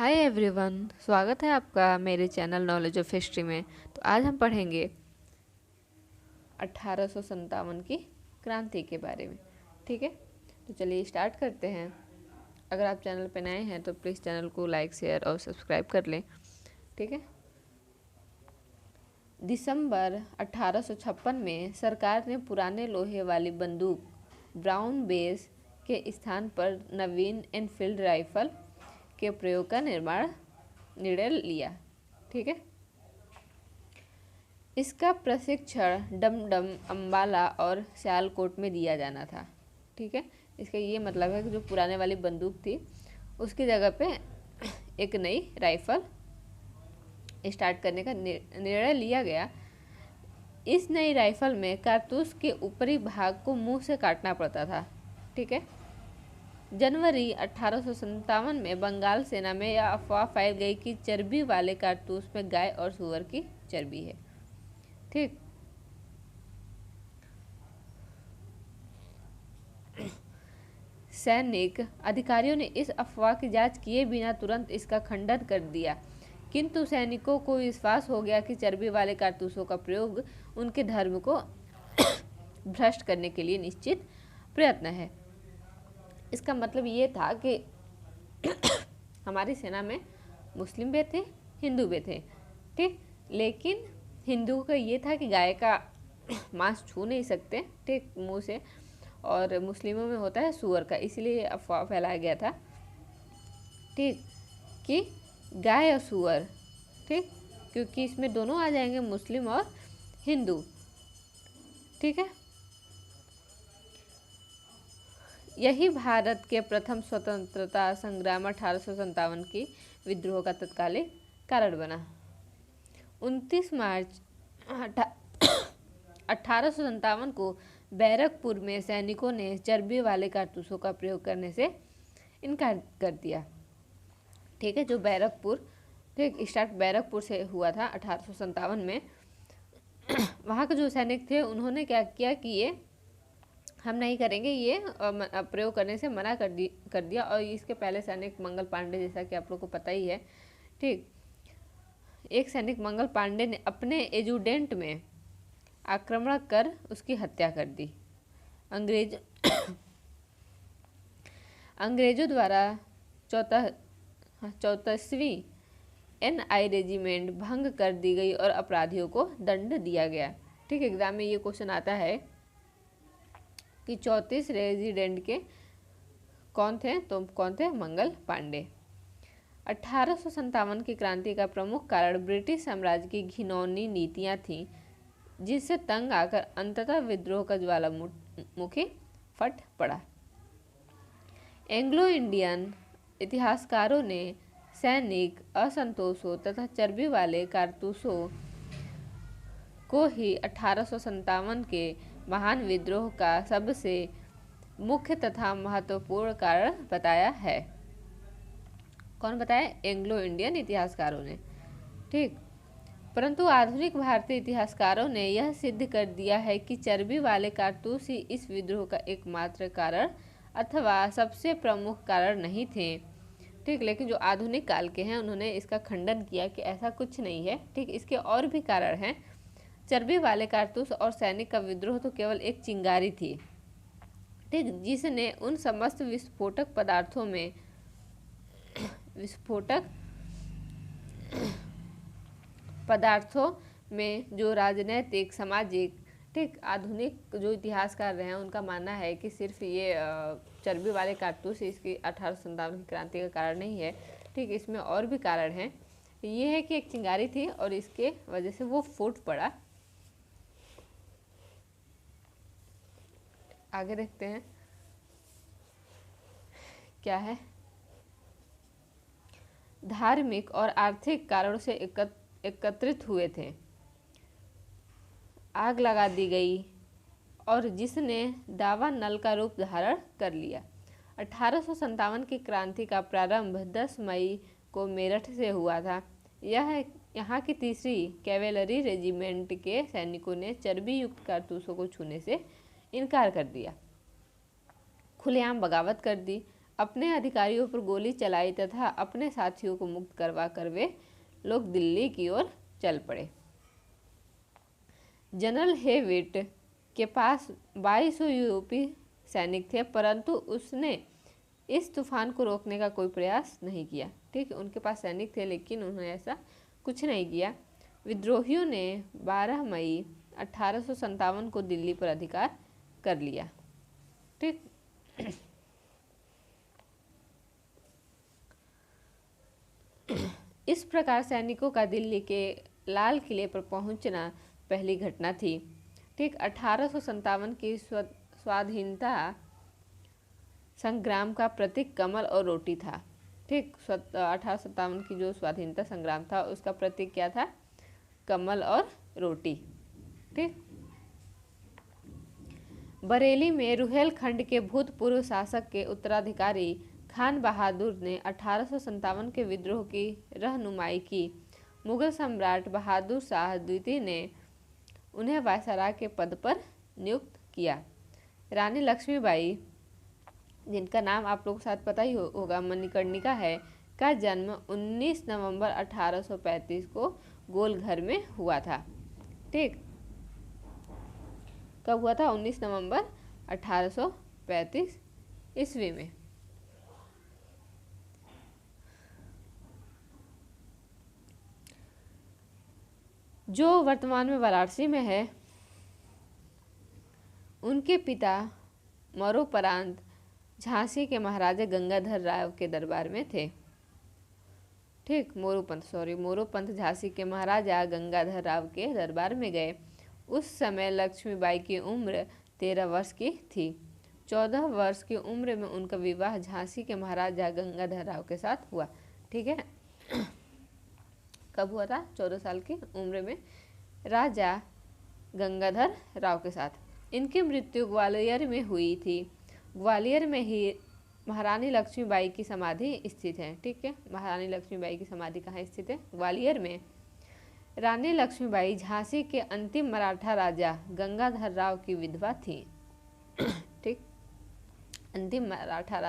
Hi everyone, स्वागत है आपका मेरे चैनल नॉलेज ऑफ हिस्ट्री में। तो आज हम पढ़ेंगे 1857 की क्रांति के बारे में। ठीक है, तो चलिए स्टार्ट करते हैं। अगर आप चैनल पर नए हैं तो प्लीज़ चैनल को लाइक, शेयर और सब्सक्राइब कर लें। ठीक है। दिसंबर 1856 में सरकार ने पुराने लोहे वाली बंदूक ब्राउन बेस के स्थान पर नवीन एनफील्ड राइफल के प्रयोग का निर्णय लिया। ठीक है। इसका प्रशिक्षण डमडम, अंबाला और सियालकोट में दिया जाना था। ठीक है। इसका ये मतलब है कि जो पुराने वाली बंदूक थी उसकी जगह पे एक नई राइफल स्टार्ट करने का निर्णय लिया गया। इस नई राइफल में कारतूस के ऊपरी भाग को मुंह से काटना पड़ता था। ठीक है। जनवरी 1857 में बंगाल सेना में यह अफवाह फैल गई कि चर्बी वाले कारतूस में गाय और सूअर की चर्बी है। ठीक। सैनिक अधिकारियों ने इस अफवाह की जांच किए बिना तुरंत इसका खंडन कर दिया, किंतु सैनिकों को विश्वास हो गया कि चर्बी वाले कारतूसों का प्रयोग उनके धर्म को भ्रष्ट करने के लिए निश्चित प्रयत्न है। इसका मतलब ये था कि हमारी सेना में मुस्लिम भी थे, हिंदू भी थे। ठीक। लेकिन हिंदुओं का ये था कि गाय का मांस छू नहीं सकते, ठीक, मुंह से, और मुस्लिमों में होता है सूअर का, इसीलिए अफवाह फैलाया गया था, ठीक, कि गाय और सूअर, ठीक, क्योंकि इसमें दोनों आ जाएंगे, मुस्लिम और हिंदू। ठीक है। यही भारत के प्रथम स्वतंत्रता संग्राम 1857 की विद्रोह का तत्कालिक कारण बना। 29 मार्च 1857 को बैरकपुर में सैनिकों ने चर्बी वाले कारतूसों का प्रयोग करने से इनकार कर दिया। ठीक है। जो बैरकपुर, ठीक, स्टार्ट बैरकपुर से हुआ था 1857 में। वहाँ के जो सैनिक थे उन्होंने क्या किया कि ये हम नहीं करेंगे, ये प्रयोग करने से मना कर दिया। और इसके पहले सैनिक मंगल पांडे, जैसा कि आप लोग को पता ही है, ठीक, एक सैनिक मंगल पांडे ने अपने एजुडेंट में आक्रमण कर उसकी हत्या कर दी। अंग्रेजों द्वारा 34वीं NI रेजिमेंट भंग कर दी गई और अपराधियों को दंड दिया गया। ठीक। एग्जाम में ये क्वेश्चन आता है कि 34 रेजिडेंट के कौन थे, तो कौन थे? मंगल पांडे। 1857 की क्रांति का प्रमुख कारण ब्रिटिश साम्राज्य की घिनौनी नीतियां थीं, जिससे तंग आकर अंततः विद्रोह का ज्वालामुखी फट पड़ा। एंग्लो इंडियन इतिहासकारों ने सैनिक असंतोषों तथा चर्बी वाले कारतूसों को ही 1857 के महान विद्रोह का सबसे मुख्य तथा महत्वपूर्ण कारण बताया है। कौन बताया? एंग्लो इंडियन इतिहासकारों ने। ठीक। परंतु आधुनिक भारतीय इतिहासकारों ने यह सिद्ध कर दिया है कि चर्बी वाले कारतूस ही इस विद्रोह का एकमात्र कारण अथवा सबसे प्रमुख कारण नहीं थे। ठीक। लेकिन जो आधुनिक काल के हैं उन्होंने इसका खंडन किया कि ऐसा कुछ नहीं है। ठीक। इसके और भी कारण हैं। चर्बी वाले कारतूस और सैनिक का विद्रोह तो केवल एक चिंगारी थी, ठीक, जिसने उन समस्त विस्फोटक पदार्थों में जो राजनैतिक, सामाजिक, ठीक, आधुनिक जो इतिहासकार रहे हैं उनका मानना है कि सिर्फ ये चर्बी वाले कारतूस इसकी 1857 की क्रांति का कारण नहीं है। ठीक। इसमें और भी कारण हैं। ये है कि एक चिंगारी थी और इसके वजह से वो फूट पड़ा। आगे देखते हैं क्या है। धार्मिक और आर्थिक कारणों से एकत्रित हुए थे। आग लगा दी गई और जिसने दावा नल का रूप धारण कर लिया। 1857 की क्रांति का प्रारंभ 10 मई को मेरठ से हुआ था। यहाँ की तीसरी कैवेलरी रेजिमेंट के सैनिकों ने चर्बी युक्त कारतूसों को छूने से इनकार कर दिया, खुलेआम बगावत कर दी। अपने अधिकारियों पर गोली चलाई तथा अपने साथियों को मुक्त करवा कर वे लोग दिल्ली की ओर चल पड़े। जनरल हेविट के पास 2200 यूरोपीय सैनिक थे, परंतु उसने इस तूफान को रोकने का कोई प्रयास नहीं किया। ठीक है, उनके पास सैनिक थे लेकिन उन्होंने ऐसा कुछ नहीं किया। विद्रोहियों ने 12 मई 1857 को दिल्ली पर अधिकार कर लिया। ठीक, इस प्रकार सैनिकों का दिल्ली के लाल किले पर पहुंचना पहली घटना थी। ठीक, 1857 की स्वाधीनता संग्राम का प्रतीक कमल और रोटी था। ठीक, 1857 की जो स्वाधीनता संग्राम था उसका प्रतीक क्या था? कमल और रोटी। ठीक, बरेली में रुहेलखंड के भूतपूर्व शासक के उत्तराधिकारी खान बहादुर ने 1857 के विद्रोह की रहनुमाई की। मुगल सम्राट बहादुर शाह द्वितीय ने उन्हें वायसराय के पद पर नियुक्त किया। रानी लक्ष्मीबाई, जिनका नाम आप लोगों को शायद पता ही होगा, मणिकर्णिका है, का जन्म 19 नवंबर 1835 को गोलघर में हुआ था। ठीक, कब हुआ था? 19 नवंबर 1835 ईस्वी में। जो वर्तमान में वाराणसी में है, उनके पिता मरणोपरांत झांसी के महाराजा गंगाधर राव के दरबार में थे। ठीक, मोरोपंत झांसी के महाराजा गंगाधर राव के दरबार में गए। उस समय लक्ष्मीबाई की उम्र 13 वर्ष की थी। 14 वर्ष की उम्र में उनका विवाह झांसी के महाराजा गंगाधर राव के साथ हुआ। ठीक है, कब हुआ था? 14 साल की उम्र में राजा गंगाधर राव के साथ। इनकी मृत्यु ग्वालियर में हुई थी। ग्वालियर में ही महारानी लक्ष्मीबाई की समाधि स्थित है। ठीक है, महारानी लक्ष्मीबाई की समाधि कहाँ स्थित है? ग्वालियर में। रानी लक्ष्मीबाई झांसी के अंतिम मराठा राजा गंगाधर राव की विधवा थी। ठीक, अंतिम मराठा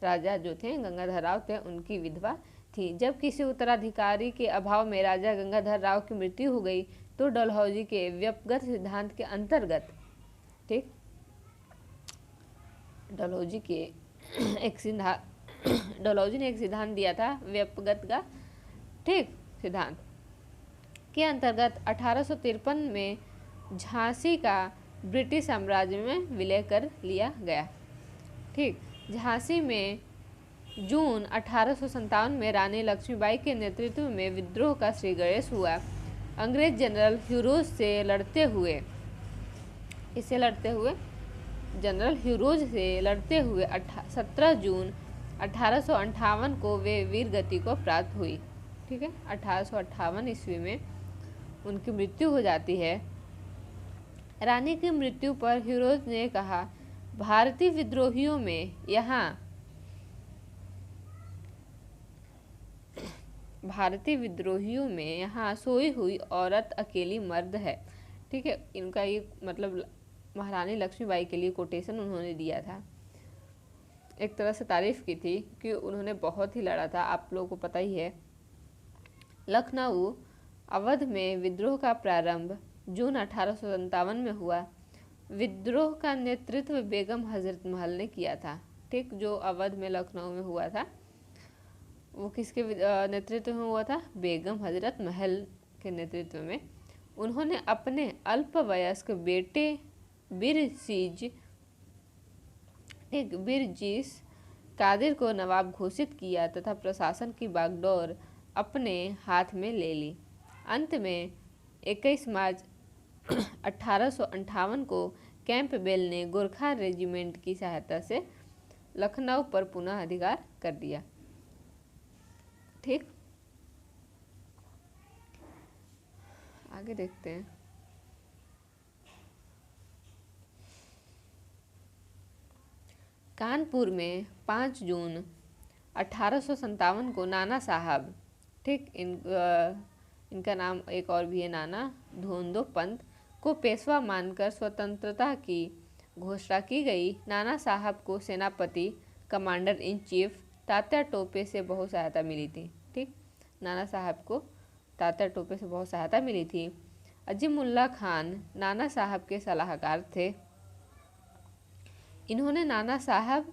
राजा जो थे गंगाधर राव थे, उनकी विधवा थी। जब किसी उत्तराधिकारी के अभाव में राजा गंगाधर राव की मृत्यु हो गई तो डलहौजी के व्यक्तिगत सिद्धांत के अंतर्गत, ठीक, डलहौजी ने एक सिद्धांत दिया था व्यक्तिगत का, ठीक, सिद्धांत के अंतर्गत 1853 में झांसी का ब्रिटिश साम्राज्य में विलय कर लिया गया। ठीक, झांसी में जून 1857 में रानी लक्ष्मीबाई के नेतृत्व में विद्रोह का श्री गणेश हुआ। अंग्रेज जनरल ह्यूरोज से लड़ते हुए जनरल ह्यूरोज से लड़ते हुए 17 जून 1858 को वे वीर गति को प्राप्त हुई। ठीक है, 1858 ईस्वी में उनकी मृत्यु हो जाती है। रानी की मृत्यु पर ह्यूरोज ने कहा, भारतीय विद्रोहियों में यहाँ सोई हुई औरत अकेली मर्द है। ठीक है, इनका ये मतलब महारानी लक्ष्मीबाई के लिए कोटेशन उन्होंने दिया था। एक तरह से तारीफ की थी कि उन्होंने बहुत ही लड़ा था। आप लोगों को पता ही है, लखनऊ अवध में विद्रोह का प्रारंभ जून 1857 में हुआ। विद्रोह का नेतृत्व बेगम हजरत महल ने किया था। ठीक, जो अवध में लखनऊ में हुआ था वो किसके नेतृत्व में हुआ था? बेगम हजरत महल के नेतृत्व में। उन्होंने अपने अल्पवयस्क बेटे बिरजीस कादिर को नवाब घोषित किया तथा प्रशासन की बागडोर अपने हाथ में ले ली। अंत में 21 मार्च 1858 को कैंपबेल ने गोरखा रेजिमेंट की सहायता से लखनऊ पर पुनः अधिकार कर दिया। ठीक, आगे देखते हैं। कानपुर में 5 जून 1857 को नाना साहब, ठीक, इनका नाम एक और भी है, नाना धोंदो पंत, को पेशवा मानकर स्वतंत्रता की घोषणा की गई। नाना साहब को सेनापति commander in chief Tatya Tope से बहुत सहायता मिली थी। ठीक, नाना साहब को तात्या टोपे से बहुत सहायता मिली थी। अजीमुल्ला खान नाना साहब के सलाहकार थे। इन्होंने नाना साहब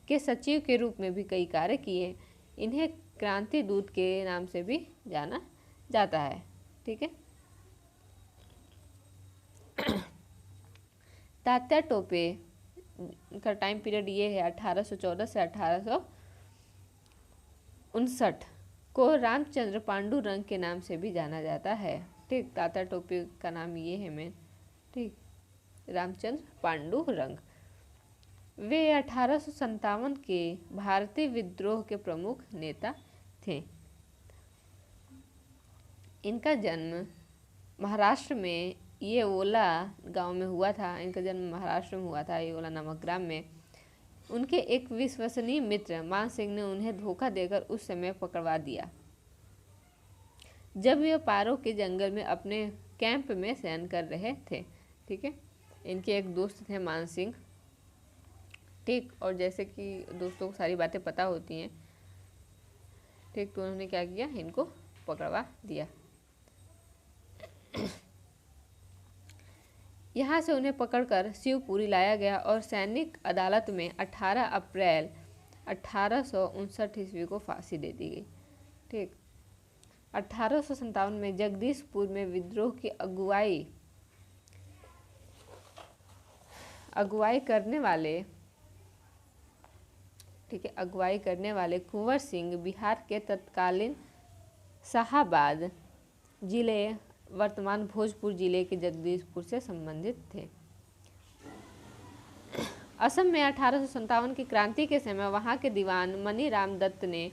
के सचिव के रूप में भी कई कार्य किए। इन्हें क्रांति दूत के नाम से भी जाना जाता है। ठीक है, तात्या टोपे का टाइम पीरियड ये है 1814 से 1859 को रामचंद्र पांडुरंग के नाम से भी जाना जाता है। ठीक, तात्या टोपे का नाम ये है मेन। ठीक, रामचंद्र पांडुरंग। वे 1857 के भारतीय विद्रोह के प्रमुख नेता थे। इनका जन्म महाराष्ट्र में येओला गांव में हुआ था। इनका जन्म महाराष्ट्र में हुआ था, येओला नामक ग्राम में। उनके एक विश्वसनीय मित्र मान सिंह ने उन्हें धोखा देकर उस समय पकड़वा दिया जब वे पारो के जंगल में अपने कैंप में शयन कर रहे थे। ठीक है, इनके एक दोस्त थे मान सिंह। ठीक, और जैसे कि दोस्तों को सारी बातें पता होती हैं। ठीक, तो उन्होंने क्या किया, इनको पकड़वा दिया। यहाँ से उन्हें पकड़कर शिवपुरी लाया गया और सैनिक अदालत में 18 अप्रैल 1859 ईस्वी को फांसी दे दी गई। ठीक, 1857 में जगदीशपुर में विद्रोह की अगुवाई करने वाले कुंवर सिंह बिहार के तत्कालीन शाहाबाद जिले, वर्तमान भोजपुर जिले के जगदीशपुर से संबंधित थे। असम में 1857 की क्रांति के समय वहां के दीवान मनी राम दत्त ने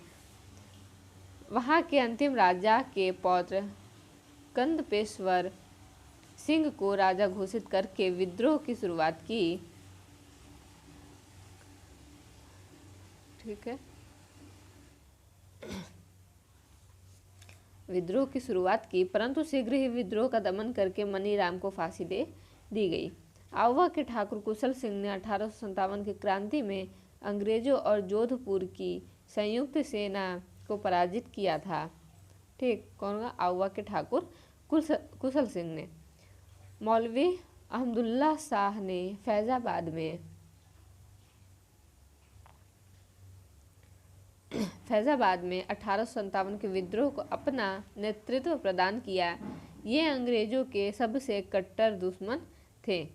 वहां के अंतिम राजा के पौत्र कंदपेश्वर सिंह को राजा घोषित करके विद्रोह की शुरुआत की। ठीक है, विद्रोह की शुरुआत की, परंतु शीघ्र ही विद्रोह का दमन करके मनी राम को फांसी दे दी गई। आउवा के ठाकुर कुशल सिंह ने 1857 की क्रांति में अंग्रेजों और जोधपुर की संयुक्त सेना को पराजित किया था। ठीक, कौन का, आउवा के ठाकुर कुशल सिंह ने। मौलवी अहमदुल्ला शाह ने फैजाबाद में 1857 के विद्रोह को अपना नेतृत्व प्रदान किया। ये अंग्रेजों के सबसे कट्टर दुश्मन थे।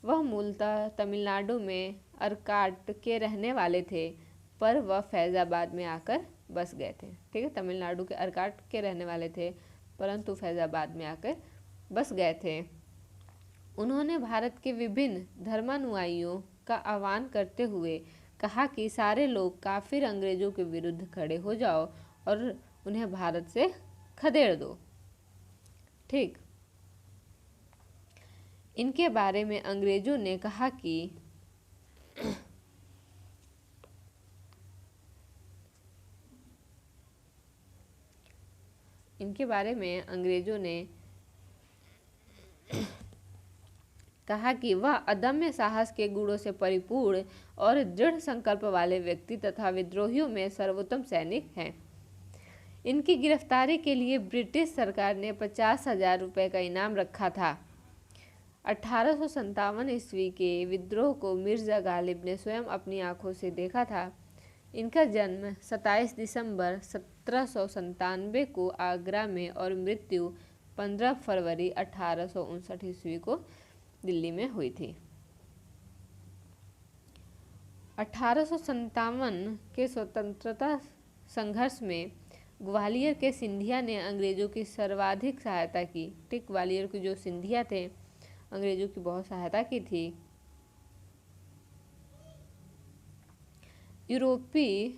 वह मूलतः तमिलनाडु में अरकाट के रहने वाले थे, पर वह फैजाबाद में आकर बस गए थे। ठीक है, तमिलनाडु के अरकाट के रहने वाले थे, परंतु फैजाबाद में आकर बस गए थे। उन्होंने भारत के विभिन्न धर्मानुयायियों का आह्वान करते हुए कहा कि सारे लोग काफिर अंग्रेजों के विरुद्ध खड़े हो जाओ और उन्हें भारत से खदेड़ दो। ठीक, इनके बारे में अंग्रेजों ने कहा कि वह अदम्य साहस के गुणों से परिपूर्ण और दृढ़ संकल्प वाले व्यक्ति तथा विद्रोहियों में सर्वोत्तम सैनिक हैं। इनकी गिरफ्तारी के लिए ब्रिटिश सरकार ने 50,000 रुपये का इनाम रखा था। 1857 ईस्वी के विद्रोह को मिर्जा गालिब ने स्वयं अपनी आंखों से देखा था। इनका जन्म 27 दिसंबर 1797 को आगरा में और मृत्यु 15 फरवरी 1859 ईस्वी को दिल्ली में हुई थी। 1857 के स्वतंत्रता संघर्ष में ग्वालियर के सिंधिया ने अंग्रेजों की सर्वाधिक सहायता की। ठीक, ग्वालियर के जो सिंधिया थे अंग्रेजों की बहुत सहायता की थी। यूरोपीय